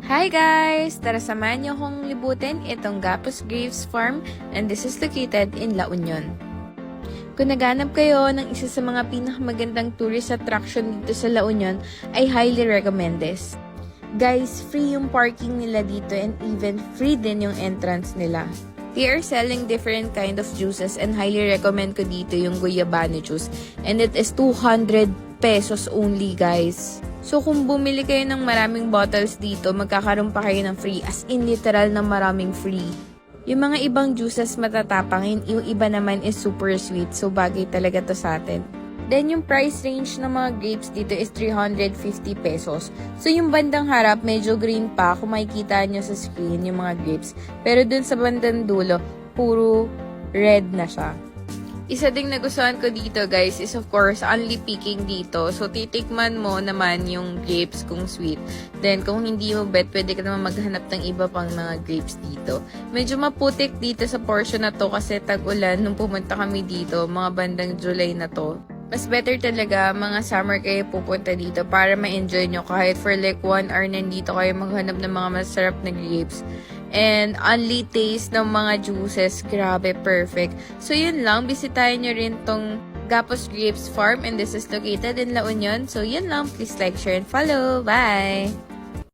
Hi guys! Tara samahan niyo akong libutin itong Gapos Grapes Farm and this is located in La Union. Kung naghanap kayo ng isa sa mga pinakamagandang tourist attraction dito sa La Union, ay highly recommend this. Guys, free yung parking nila dito and even free din yung entrance nila. They are selling different kind of juices and highly recommend ko dito yung guayabano juice and it is 200 pesos only guys. So kung bumili kayo ng maraming bottles dito, magkakaroon pa kayo ng free, as in literal na maraming free. Yung mga ibang juices matatapang, yung iba naman is super sweet, so bagay talaga to sa atin. Then yung price range ng mga grapes dito is 350 pesos. So yung bandang harap, medyo green pa, kung makikita nyo sa screen yung mga grapes. Pero dun sa bandang dulo, puro red na siya. Isa ding nagustuhan ko dito guys is of course only picking dito. So titikman mo naman yung grapes kung sweet. Then kung hindi mo bet, pwede ka naman maghanap ng iba pang mga grapes dito. Medyo maputik dito sa portion na to kasi tag-ulan nung pumunta kami dito, mga bandang July na to. Mas better talaga mga summer kayo pupunta dito para ma-enjoy nyo kahit for like 1 hour nandito kayo maghanap ng mga masarap na grapes. And only taste ng mga juices, grabe, perfect. So yun lang, bisitahin nyo rin tong Gapos Grapes Farm and this is located in La Union. So yun lang, please like, share, and follow. Bye!